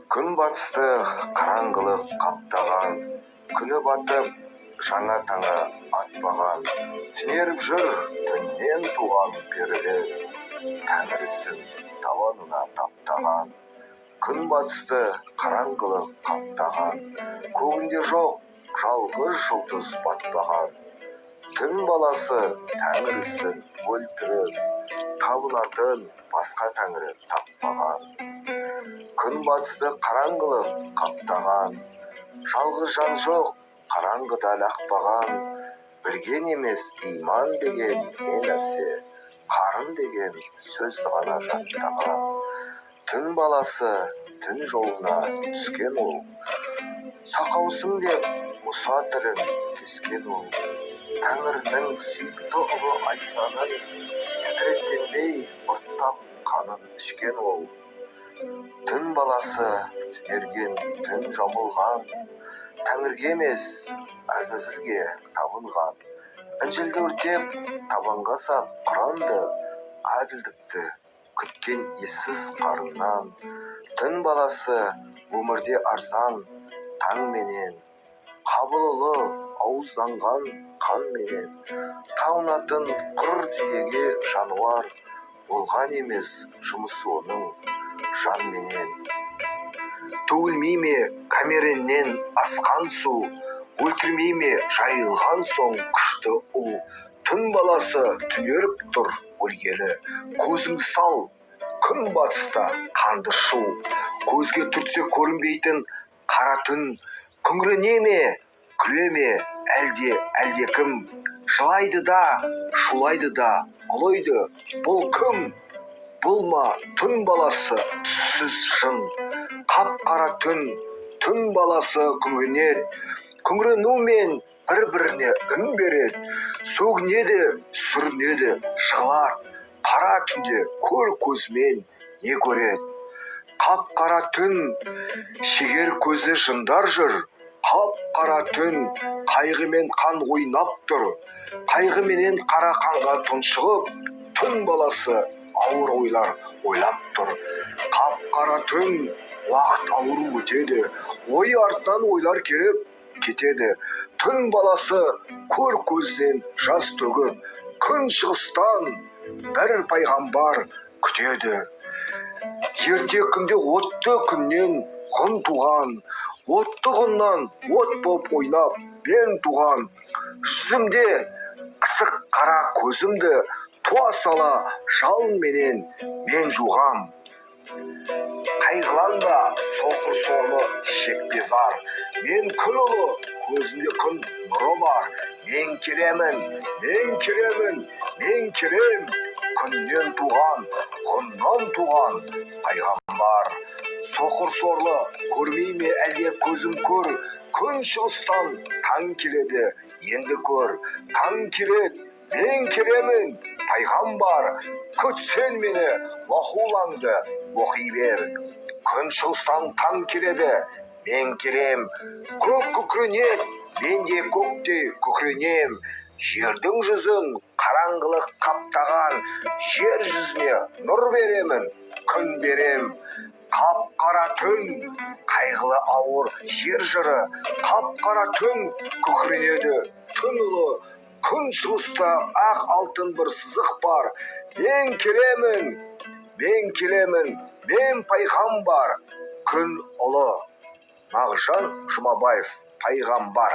Күн батысты қараңғылық қаптаған, күні батып жаңа таңы атпаған, түнеріп жүр түннен туған перілер, тәңірісін табанына таптаған. Күн батысты қараңғылық қаптаған, көгінде жоқ жалғыз жұлдыз батпаған. Түн баласы тәңірісін өлтіріп, табынатын басқа тәңірі таппаған. Күн батысты қараңғылық қаптаған, жалғыз жан жоқ қараңғыда лақпаған. Білген емес иман деген не нәрсе, қарын деген сөзді ғана жаттаған. Түн баласы түн жолына түскен ол, сақаусың деп мұса тілін кескен ол. Тәңірінің сүйікті ұлы айтсанын, тітіреткендей ұрттап қанын ішкен ол. Түн баласы түнерген түн жамылған, тәңірге емес Әзәзілге табынған. Інжілді өртеп табанға сап Құранды, әділдікті күткен ессіз қарыннан. Түн баласы өмірде арзан таңменен, қабылылы ауызданған қанменен. Таунатын құр дүниеге жануар, болған емес жұмысы оның жанменен. Төгілмей ме камереннен асқан су, өлтірмей ме жайылған соң күшті ұл. Түн баласы түнеріп тұр өлгелі, көзіңді сал, күн батыста қанды шу. Көзге түртсе көрінбейтін қара түн, күңірене ме, күле ме, әлде кім? Жылайды да, шулайды да, ұлайды, бұл кім? Бұл ма түн баласы түссіз жын? Қап-қара түн, түн баласы күңіренер, күңіренумен бір-біріне үн береді. Сөгінеді, сүрінеді, жығылар, қара түнде көр көзімен не көреді? Қап-қара түн, шегер көзі жындар жүр. Қап-қара түн, қайғымен қан ойнап тұр. Қайғыменен қара қанға тұншығып, түн баласы ауыр ойлар ойлап тұр. Қап-қара түн, уақыт ауыр өтеді, ой артынан ойлар келіп кетеді. Түн баласы көр көзден жас төгіп, күн шығыстан бір пайғамбар күтеді. Ерте күнде отты күннен ғын туған, отты ғыннан от боп ойнап мен туған. Жүзімде қысық қара көзімді туа сала жалынменен мен жуғам. Қайғыланба соқыр сорлы шекпе зар, мен күн ұлы, көзімде күн нұры бар. Мен келем, күннен туған, ғыннан туған пайғамбар. Соқыр сорлы көрмей ме әлде көзім көр? Күн шығыстан таң келеді, енді көр. Таң келеді, мен келемін, пайғамбар. Күтсен мені, мақулаңды оқи бер. Күн шығыстан таң келеді, мен келем. Көк күкіренеді, мен де көктей күкіренем. Жердің жүзін қараңғылық қаптаған, жер жүзіне нұр беремін, күн берем. Қап-қара түн, қайғылы ауыр жер жыры. Қап-қара түн, күкіренеді түн ұлы. Күн шығыста ақ алтын бір сызық бар. Мен келемін, мен пайғамбар. Күн ұлы. Мағжан Жұмабаев, пайғамбар.